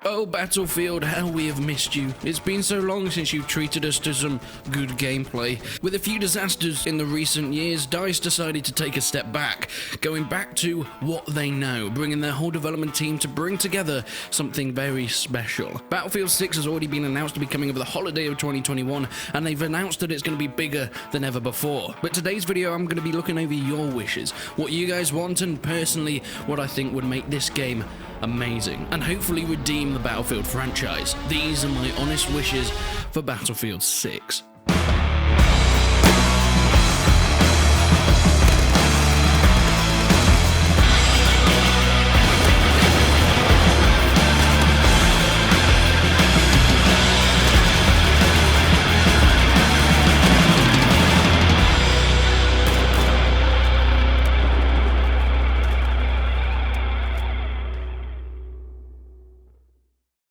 Oh, Battlefield, how we have missed you. It's been so long since you've treated us to some good gameplay. With a few disasters in the recent years, DICE decided to take a step back, going back to what they know, bringing their whole development team to bring together something very special. Battlefield 6 has already been announced to be coming over the holiday of 2021, and they've announced that it's going to be bigger than ever before. But today's video, I'm going to be looking over your wishes, what you guys want, and personally, what I think would make this game amazing, and hopefully redeem the Battlefield franchise. These are my honest wishes for Battlefield 6.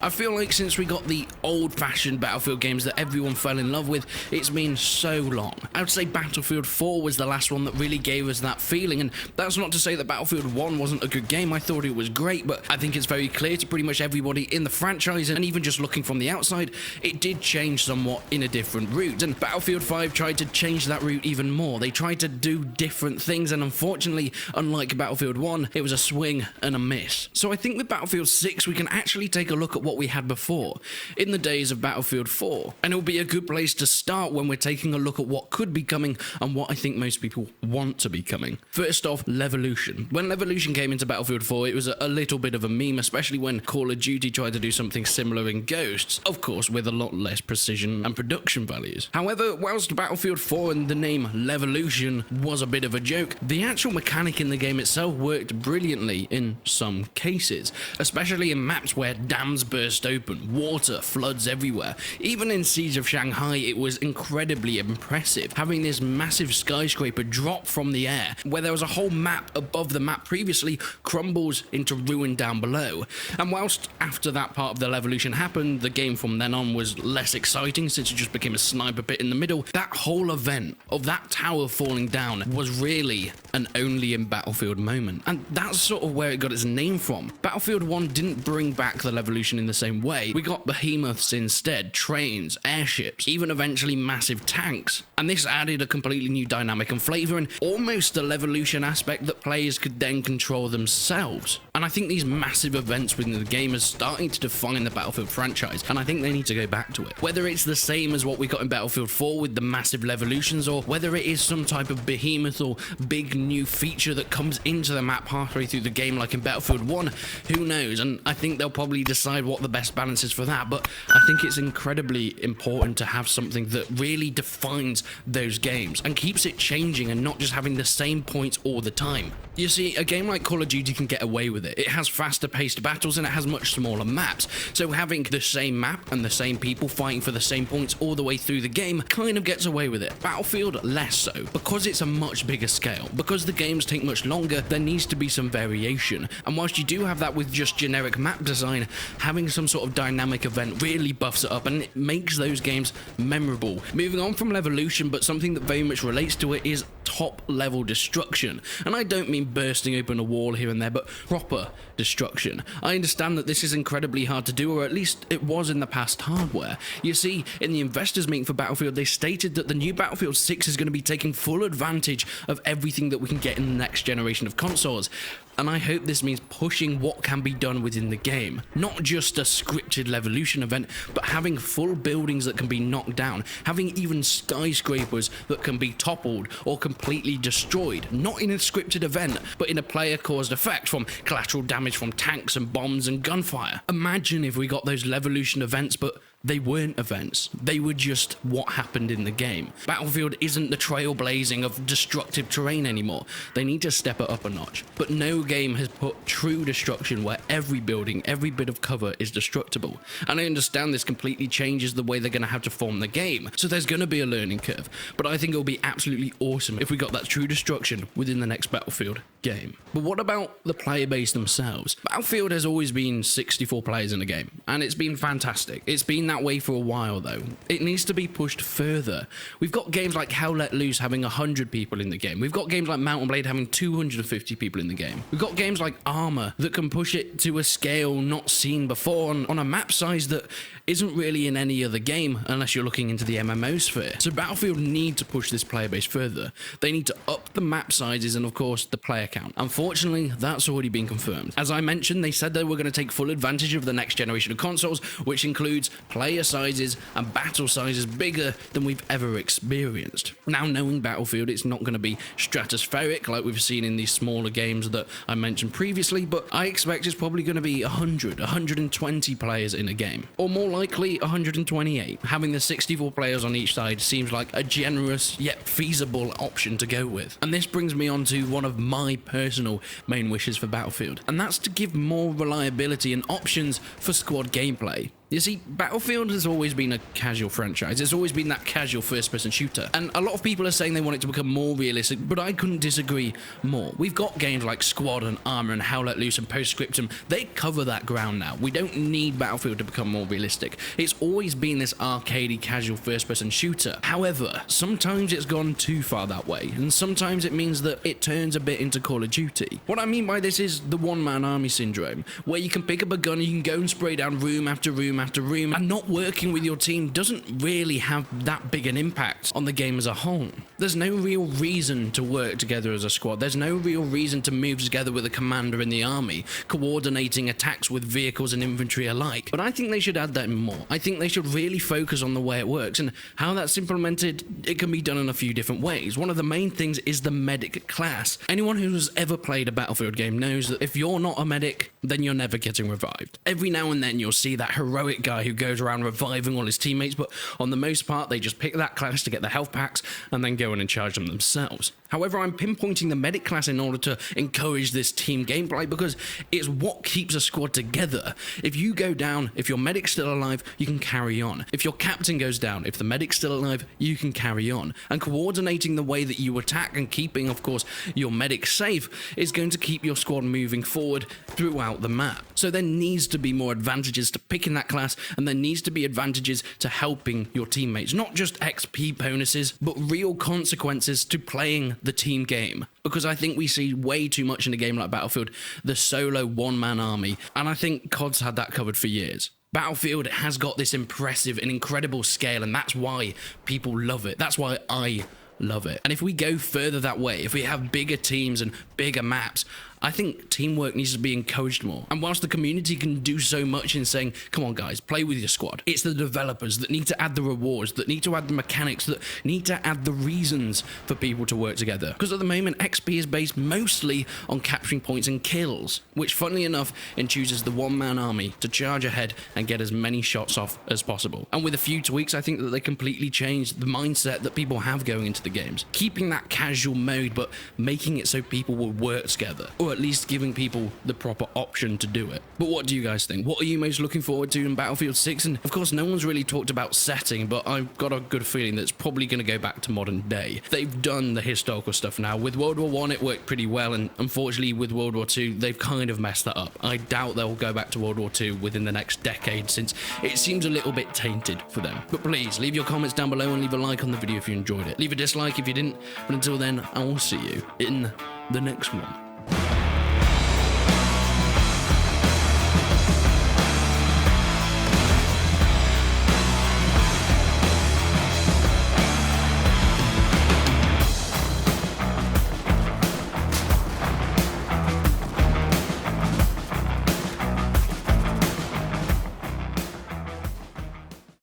I feel like since we got the old-fashioned Battlefield games that everyone fell in love with, it's been so long. I would say Battlefield 4 was the last one that really gave us that feeling, and that's not to say that Battlefield 1 wasn't a good game. I thought it was great, but I think it's very clear to pretty much everybody in the franchise, and even just looking from the outside, it did change somewhat in a different route, and Battlefield 5 tried to change that route even more. They tried to do different things, and unfortunately, unlike Battlefield 1, it was a swing and a miss. So I think with Battlefield 6, we can actually take a look at what we had before, in the days of Battlefield 4. And it'll be a good place to start when we're taking a look at what could be coming and what I think most people want to be coming. First off, Leveolution. When Leveolution came into Battlefield 4, it was a little bit of a meme, especially when Call of Duty tried to do something similar in Ghosts, of course with a lot less precision and production values. However, whilst Battlefield 4 and the name Leveolution was a bit of a joke, the actual mechanic in the game itself worked brilliantly in some cases, especially in maps where dams burst open, water floods everywhere. Even in Siege of Shanghai, it was incredibly impressive, having this massive skyscraper drop from the air, where there was a whole map above the map previously crumbles into ruin down below. And whilst after that part of the Leveolution happened, the game from then on was less exciting since it just became a sniper pit in the middle, that whole event of that tower falling down was really an only in Battlefield moment. And that's sort of where it got its name from. Battlefield 1 didn't bring back the Leveolution in the same way. We got behemoths instead, trains, airships, even eventually massive tanks. And this added a completely new dynamic and flavor and almost a Leveolution aspect that players could then control themselves. And I think these massive events within the game are starting to define the Battlefield franchise, and I think they need to go back to it. Whether it's the same as what we got in Battlefield 4 with the massive Leveolutions, or whether it is some type of behemoth or big new feature that comes into the map halfway through the game like in Battlefield 1, who knows? And I think they'll probably decide what the best balance is for that, but I think it's incredibly important to have something that really defines those games and keeps it changing and not just having the same points all the time. You see, a game like Call of Duty can get away with it. It has faster paced battles and it has much smaller maps, so having the same map and the same people fighting for the same points all the way through the game kind of gets away with it. Battlefield less so, because it's a much bigger scale. Because the games take much longer, there needs to be some variation, and whilst you do have that with just generic map design, having some sort of dynamic event really buffs it up and it makes those games memorable. Moving on from Leveolution, but something that very much relates to it is top level destruction. And I don't mean bursting open a wall here and there, but proper destruction. I understand that this is incredibly hard to do, or at least it was in the past hardware. You see, in the investors meeting for Battlefield, they stated that the new Battlefield 6 is going to be taking full advantage of everything that we can get in the next generation of consoles. And I hope this means pushing what can be done within the game. Not just a scripted Leveolution event, but having full buildings that can be knocked down, having even skyscrapers that can be toppled or completely destroyed. Not in a scripted event, but in a player-caused effect from collateral damage from tanks and bombs and gunfire. Imagine if we got those Leveolution events, but they weren't events. They were just what happened in the game. Battlefield isn't the trailblazing of destructive terrain anymore. They need to step it up a notch. But no game has put true destruction where every building, every bit of cover is destructible. And I understand this completely changes the way they're going to have to form the game. So there's going to be a learning curve. But I think it'll be absolutely awesome if we got that true destruction within the next Battlefield. game. But what about the player base themselves? Battlefield has always been 64 players in a game, and it's been fantastic. It's been that way for a while though. It needs to be pushed further. We've got games like Hell Let Loose having 100 people in the game. We've got games like Mountain Blade having 250 people in the game. We've got games like Armor that can push it to a scale not seen before on a map size that isn't really in any other game unless you're looking into the MMO sphere. So Battlefield need to push this player base further. They need to up the map sizes and of course the player count. Unfortunately, that's already been confirmed. As I mentioned, they said they were going to take full advantage of the next generation of consoles, which includes player sizes and battle sizes bigger than we've ever experienced. Now, knowing Battlefield, it's not going to be stratospheric like we've seen in these smaller games that I mentioned previously, but I expect it's probably going to be 100, 120 players in a game, or more likely 128. Having the 64 players on each side seems like a generous yet feasible option to go with. And this brings me on to one of my personal main wishes for Battlefield, and that's to give more reliability and options for squad gameplay. You see, Battlefield has always been a casual franchise. It's always been that casual first-person shooter. And a lot of people are saying they want it to become more realistic, but I couldn't disagree more. We've got games like Squad and Armor and Hell Let Loose and Postscriptum. They cover that ground now. We don't need Battlefield to become more realistic. It's always been this arcadey, casual first-person shooter. However, sometimes it's gone too far that way, and sometimes it means that it turns a bit into Call of Duty. What I mean by this is the one-man army syndrome, where you can pick up a gun and you can go and spray down room after room after room, and not working with your team doesn't really have that big an impact on the game as a whole. There's no real reason to work together as a squad. There's no real reason to move together with a commander in the army, coordinating attacks with vehicles and infantry alike. But I think they should add that more. I think they should really focus on the way it works, and how that's implemented, it can be done in a few different ways. One of the main things is the medic class. Anyone who's ever played a Battlefield game knows that if you're not a medic, then you're never getting revived. Every now and then you'll see that heroic guy who goes around reviving all his teammates, but on the most part they just pick that class to get the health packs and then go in and charge them themselves. However, I'm pinpointing the medic class in order to encourage this team gameplay because it's what keeps a squad together. If you go down, if your medic's still alive, you can carry on. If your captain goes down, if the medic's still alive, you can carry on. And coordinating the way that you attack and keeping, of course, your medic safe is going to keep your squad moving forward throughout the map. So there needs to be more advantages to picking that class, and there needs to be advantages to helping your teammates. Not just XP bonuses, but real consequences to playing the team game. Because I think we see way too much in a game like Battlefield, the solo one-man army, and I think COD's had that covered for years. Battlefield has got this impressive and incredible scale, and that's why people love it. That's why I love it. And if we go further that way, if we have bigger teams and bigger maps, I think teamwork needs to be encouraged more. And whilst the community can do so much in saying, come on guys, play with your squad, it's the developers that need to add the rewards, that need to add the mechanics, that need to add the reasons for people to work together. Because at the moment, XP is based mostly on capturing points and kills, which funnily enough chooses the one-man army to charge ahead and get as many shots off as possible. And with a few tweaks, I think that they completely changed the mindset that people have going into the games. Keeping that casual mode, but making it so people will work together. Or at least giving people the proper option to do it. But what do you guys think? What are you most looking forward to in Battlefield 6? And of course, no one's really talked about setting, but I've got a good feeling that it's probably going to go back to modern day. They've done the historical stuff now. With World War I, it worked pretty well, and unfortunately with World War II, they've kind of messed that up. I doubt they'll go back to World War II within the next decade, since it seems a little bit tainted for them. But please, leave your comments down below and leave a like on the video if you enjoyed it. Leave a dislike if you didn't, but until then, I will see you in the next one.